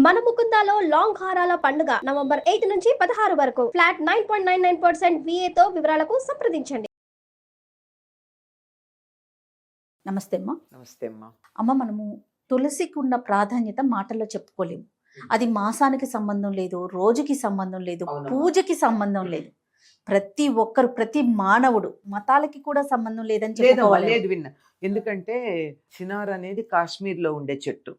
మన ముకుందాలో లాంగ్ హారాల పండుగ నవంబర్ 8 నుంచి 16 వరకు ఫ్లాట్ 9.99% VA తో వివరాలకు సంప్రదించండి. నమస్తే అమ్మా. నమస్తే అమ్మా. అమ్మ, మనము తులసికి ఉన్న ప్రాధాన్యత మాటల్లో చెప్పుకోలేము. అది మాసానికి సంబంధం లేదు, రోజుకి సంబంధం లేదు, అవునమ్మా. పూజకి సంబంధం లేదు. ప్రతి ఒక్కరు, ప్రతి మానవుడు, మతాలకి కూడా సంబంధం లేదని లేదమ్మా, చెప్పుకోవాలి. లేదు విన్నా. ఎందుకంటే చినార్ అనేది కాశ్మీర్ లో ఉండే చెట్టు.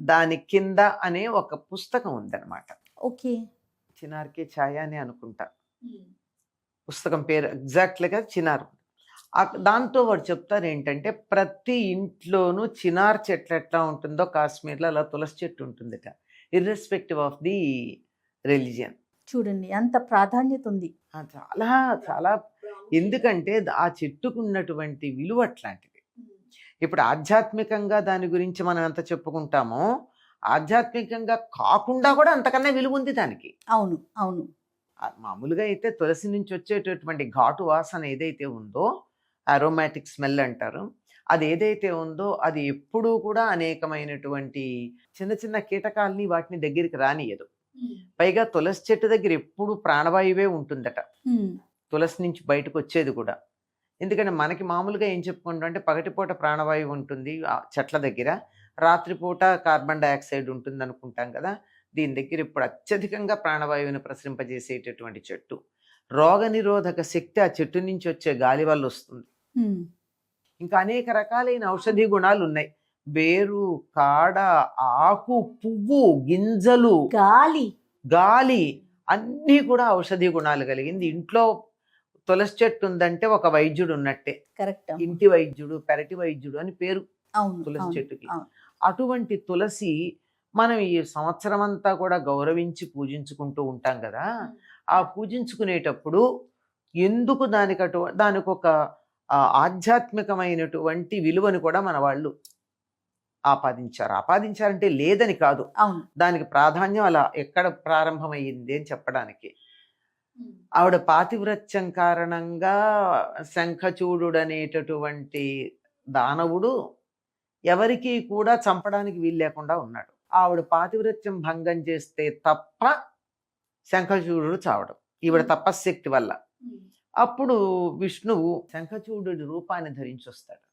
దాని కింద అనే ఒక పుస్తకం ఉందన్నమాట. ఓకే. చినార్కే ఛాయ అని అనుకుంటా పుస్తకం పేరు, ఎగ్జాక్ట్లీగా చినార్. దాంతో వాడు చెప్తారు ఏంటంటే ప్రతి ఇంట్లోనూ చినార్ చెట్లు ఎట్లా ఉంటుందో కాశ్మీర్లో అలా తులసి చెట్టు ఉంటుందిట, ఇర్రెస్పెక్టివ్ ఆఫ్ ది రిలీజియన్. చూడండి, అంత ప్రాధాన్యత ఉంది. చాలా చాలా, ఎందుకంటే ఆ చెట్టుకు ఉన్నటువంటి విలువ అట్లాంటిది. ఇప్పుడు ఆధ్యాత్మికంగా దాని గురించి మనం ఎంత చెప్పుకుంటామో, ఆధ్యాత్మికంగా కాకుండా కూడా అంతకన్నా విలువ ఉంది దానికి. అవును, అవును. మామూలుగా అయితే తులసి నుంచి వచ్చేటటువంటి ఘాటు వాసన ఏదైతే ఉందో, అరోమాటిక్ స్మెల్ అంటారు, అది ఏదైతే ఉందో అది ఎప్పుడూ కూడా అనేకమైనటువంటి చిన్న చిన్న కీటకాలని వాటిని దగ్గరికి రానియదు. పైగా తులసి చెట్టు దగ్గర ఎప్పుడు ప్రాణవాయువే ఉంటుందట, తులసి నుంచి బయటకు వచ్చేది కూడా. ఎందుకంటే మనకి మామూలుగా ఏం చెప్పుకుంటాం అంటే పగటిపూట ప్రాణవాయువు ఉంటుంది ఆ చెట్ల దగ్గర, రాత్రిపూట కార్బన్ డైఆక్సైడ్ ఉంటుంది అనుకుంటాం కదా. దీని దగ్గర ఇప్పుడు అత్యధికంగా ప్రాణవాయువుని ప్రసరింపజేసేటటువంటి చెట్టు. రోగ నిరోధక శక్తి ఆ చెట్టు నుంచి వచ్చే గాలి వల్ల వస్తుంది. ఇంకా అనేక రకాలైన ఔషధీ గుణాలు ఉన్నాయి. వేరు, కాడ, ఆకు, పువ్వు, గింజలు, గాలి అన్నీ కూడా ఔషధీ గుణాలు కలిగింది. ఇంట్లో తులసి చెట్టు ఉందంటే ఒక వైద్యుడు ఉన్నట్టే. కరెక్ట్. ఇంటి వైద్యుడు, పెరటి వైద్యుడు అని పేరు తులసి చెట్టుకి. అటువంటి తులసి మనం ఈ సంవత్సరం అంతా కూడా గౌరవించి పూజించుకుంటూ ఉంటాం కదా. ఆ పూజించుకునేటప్పుడు ఎందుకు దానికి ఒక ఆధ్యాత్మికమైనటువంటి విలువని కూడా మన వాళ్ళు ఆపాదించారంటే లేదని కాదు, దానికి ప్రాధాన్యం అలా ఎక్కడ ప్రారంభమైంది అని చెప్పడానికి. ఆవిడ పాతివ్రత్యం కారణంగా శంఖచూడు అనేటటువంటి దానవుడు ఎవరికి కూడా చంపడానికి వీలు లేకుండా ఉన్నాడు. ఆవిడ పాతివ్రత్యం భంగం చేస్తే తప్ప శంఖచూడు చావడం ఈవిడ తపశ్శక్తి వల్ల. అప్పుడు విష్ణువు శంఖచూడు రూపాన్ని ధరించి వస్తాడు.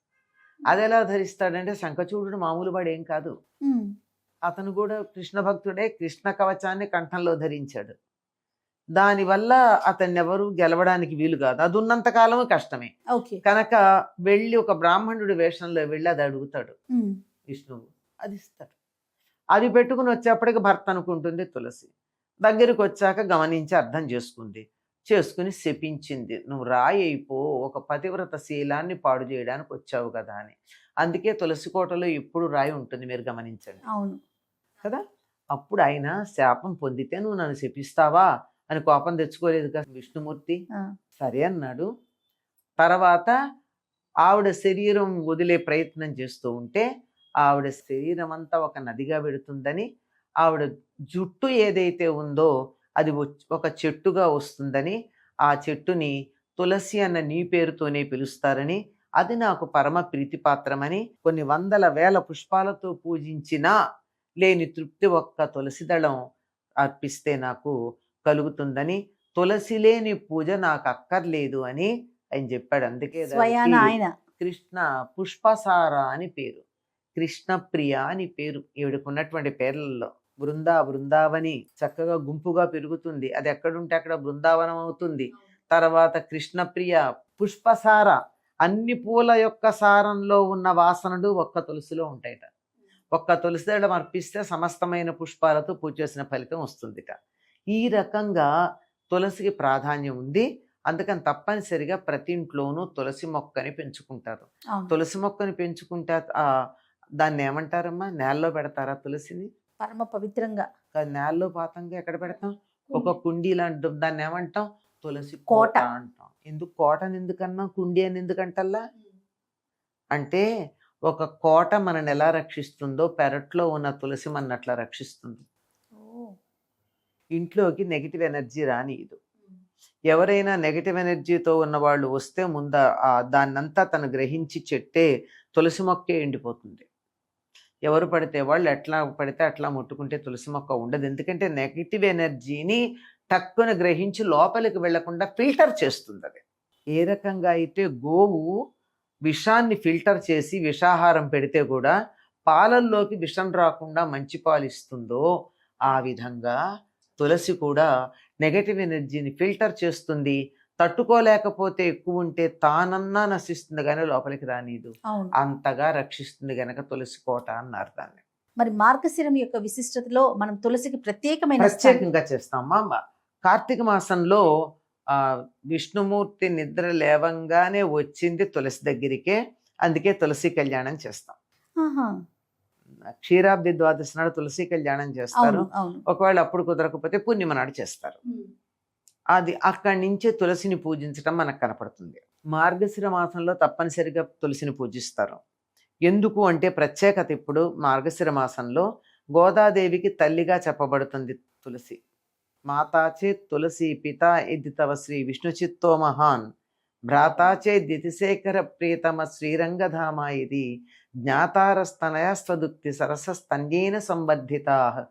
అది ఎలా ధరిస్తాడంటే, శంఖచూడు మామూలు వాడు ఏం కాదు, అతను కూడా కృష్ణ భక్తుడే. కృష్ణ కవచాన్ని కంఠంలో ధరించాడు. దానివల్ల అతన్ని ఎవరు గెలవడానికి వీలు కాదు. అది ఉన్నంత కాలము కష్టమే. కనుక వెళ్ళి ఒక బ్రాహ్మణుడి వేషంలో వెళ్ళి అది అడుగుతాడు విష్ణువు, అది ఇస్తాడు. అది పెట్టుకుని వచ్చేప్పటికి భర్త అనుకుంటుంది తులసి. దగ్గరికి వచ్చాక గమనించి అర్థం చేసుకుని శపించింది, నువ్వు రాయి అయిపో, ఒక పతివ్రత శీలాన్ని పాడు చేయడానికి వచ్చావు కదా అని. అందుకే తులసి కోటలో ఎప్పుడు రాయి ఉంటుంది, మీరు గమనించండి. అవును కదా. అప్పుడు ఆయన శాపం పొందితే నువ్వు నన్ను శపిస్తావా అని కోపం తెచ్చుకోలేదు కదా విష్ణుమూర్తి. సరే అన్నాడు. తర్వాత ఆవిడ శరీరం వదిలే ప్రయత్నం చేస్తూ ఉంటే ఆవిడ శరీరం అంతా ఒక నదిగా పెడుతుందని, ఆవిడ జుట్టు ఏదైతే ఉందో అది ఒక చెట్టుగా వస్తుందని, ఆ చెట్టుని తులసి అన్న నీ పేరుతోనే పిలుస్తారని, అది నాకు పరమ ప్రీతిపాత్రమని, కొన్ని వందల వేల పుష్పాలతో పూజించినా లేని తృప్తి ఒక్క తులసి దళం అర్పిస్తే నాకు కలుగుతుందని, తులసి లేని పూజ నాకు అక్కర్లేదు అని ఆయన చెప్పాడు. అందుకే కృష్ణ పుష్పసార అని పేరు, కృష్ణప్రియ అని పేరు ఈవిడకున్నటువంటి పేర్లలో. బృందావని చక్కగా గుంపుగా పెరుగుతుంది, అది ఎక్కడుంటే అక్కడ బృందావనం అవుతుంది. తర్వాత కృష్ణప్రియ, పుష్పసార, అన్ని పూల యొక్క సారంలో ఉన్న వాసనలు ఒక్క తులసిలో ఉంటాయట. ఒక్క తులసి దళం అర్పిస్తే సమస్తమైన పుష్పాలతో పూజ చేసిన ఫలితం వస్తుందిట. ఈ రకంగా తులసికి ప్రాధాన్యం ఉంది. అందుకని తప్పనిసరిగా ప్రతి ఇంట్లోనూ తులసి మొక్కని పెంచుకుంటారు. తులసి మొక్కని పెంచుకుంటే దాన్ని ఏమంటారమ్మా, నేలలో పెడతారా తులసిని? పరమ పవిత్రంగా. నేలలో పాతంగా ఎక్కడ పెడతాం? ఒక కుండీ లాంటి, దాన్ని ఏమంటాం? తులసి కోట అంటాం. ఎందుకు కోటని ఎందుకన్నా, కుండీ అని ఎందుకంటల్లా అంటే, ఒక కోట మనని ఎలా రక్షిస్తుందో పెరట్లో ఉన్న తులసి మన అట్లా రక్షిస్తుంది. ఇంట్లోకి నెగిటివ్ ఎనర్జీ రానియదు. ఎవరైనా నెగిటివ్ ఎనర్జీతో ఉన్న వాళ్ళు వస్తే దాన్నంతా తను గ్రహించి చెట్టే తులసి మొక్కే ఎండిపోతుంది. ఎవరు పడితే వాళ్ళు ఎట్లా పడితే అట్లా ముట్టుకుంటే తులసి మొక్క ఉండదు. ఎందుకంటే నెగిటివ్ ఎనర్జీని టక్కున గ్రహించి లోపలికి వెళ్లకుండా ఫిల్టర్ చేస్తుంది అది. ఏ రకంగా అయితే గోవు విషాన్ని ఫిల్టర్ చేసి విషాహారం పెడితే కూడా పాలల్లోకి విషం రాకుండా మంచి పాలు ఇస్తుందో, ఆ విధంగా తులసి కూడా నెగటివ్ ఎనర్జీని ఫిల్టర్ చేస్తుంది. తట్టుకోలేకపోతే ఎక్కువ ఉంటే తానన్నా నశిస్తుంది కానీ లోపలికి రానీదు. అవును. అంతగా రక్షిస్తుంది గనక తులసి కోట అన్నారు దాన్ని. మరి మార్గశిరం యొక్క విశిష్టతలో మనం తులసికి ప్రత్యేకమైన స్థానం- ప్రత్యేకంగా చేస్తాం. కార్తీక మాసంలో విష్ణుమూర్తి నిద్ర లేవంగానే వచ్చింది తులసి దగ్గరికే. అందుకే తులసి కళ్యాణం చేస్తాం. ఆహా. క్షీరాబ్ది ద్వాదశి నాడు తులసి కళ్యాణం చేస్తారు. అవును అవును. ఒకవేళ అప్పుడు కుదరకపోతే పూర్ణిమ నాడు చేస్తారు. అది అక్కడి నుంచే తులసిని పూజించడం మనకు కనపడుతుంది. మార్గశిర మాసంలో తప్పనిసరిగా తులసిని పూజిస్తారు. ఎందుకు అంటే ప్రత్యేకత ఇప్పుడు మార్గశిర మాసంలో గోదాదేవికి తల్లిగా చెప్పబడుతుంది తులసి. మాతాచే తులసి పితా ఇది తవ శ్రీ విష్ణుచిత్తో మహాన్ భ్రాతాచే దితిశేఖర ప్రియతమ శ్రీరంగధామ ఇది జ్ఞాతారస్తనయస్వదుక్తి సరసస్తన్యేన సంబద్ధితా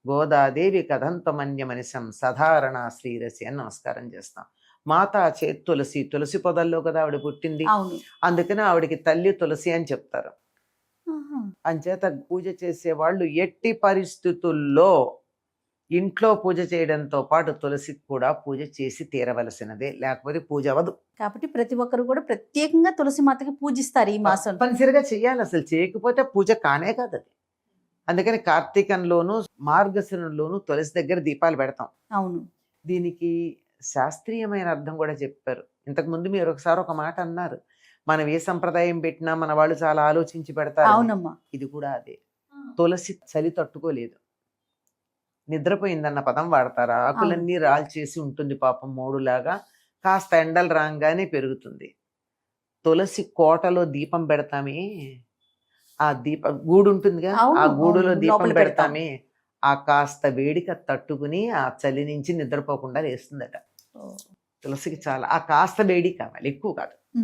గోదాదేవి కథంతమన్యమనిశం సాధారణ శ్రీరసి అని నమస్కారం చేస్తాం. మాతాచే తులసి, తులసి పొదల్లో కదా ఆవిడ పుట్టింది. అవును. అందుకని ఆవిడకి తల్లి తులసి అని చెప్తారు. ఆహా. అంచేత పూజ చేసేవాళ్ళు ఎట్టి పరిస్థితుల్లో ఇంట్లో పూజ చేయడంతో పాటు తులసికి కూడా పూజ చేసి తీరవలసినదే, లేకపోతే పూజ అవ్వదు. కాబట్టి ప్రతి ఒక్కరు కూడా ప్రత్యేకంగా తులసి మాతకి పూజిస్తారు ఈ మాసం. తప్పనిసరిగా చెయ్యాలి. అసలు చేయకపోతే పూజ కానే కాదు అది. అందుకని కార్తీకంలోను మార్గశిరంలోను తులసి దగ్గర దీపాలు పెడతాం. అవును. దీనికి శాస్త్రీయమైన అర్థం కూడా చెప్పారు. ఇంతకుముందు మీరు ఒకసారి ఒక మాట అన్నారు, మనం ఏ సంప్రదాయం పెట్టినా మన వాళ్ళు చాలా ఆలోచించి పెడతారు. అవునమ్మా. ఇది కూడా అదే. తులసి చలి తట్టుకోలేదు, నిద్రపోయిందన్న పదం వాడతారు. ఆకులన్నీ రాల్చేసి ఉంటుంది పాపం మోడులాగా. కాస్త ఎండలు రాగానే పెరుగుతుంది. తులసి కోటలో దీపం పెడతామే, ఆ దీప గూడు ఉంటుందిగా, ఆ గూడులో దీపం పెడతామే, ఆ కాస్త వేడిక తట్టుకుని ఆ చలి నుంచి నిద్రపోకుండా లేస్తుందట. తులసికి చాలా ఆ కాస్త వేడి కావాలి, ఎక్కువ కాదు.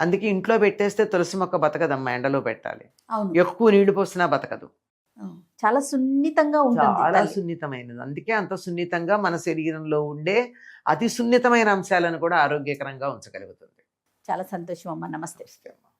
అందుకే ఇంట్లో పెట్టేస్తే తులసి మొక్క బతకదమ్మా, ఎండలో పెట్టాలి. ఎక్కువ నీళ్లు పోసినా బతకదు. చాలా సున్నితంగా ఉంటుంది, చాలా సున్నితమైనది. అందుకే అంత సున్నితంగా మన శరీరంలో ఉండే అతి సున్నితమైన అంశాలను కూడా ఆరోగ్యకరంగా ఉంచగలుగుతుంది. చాలా సంతోషం అమ్మా. నమస్తే. నమస్తే అమ్మా.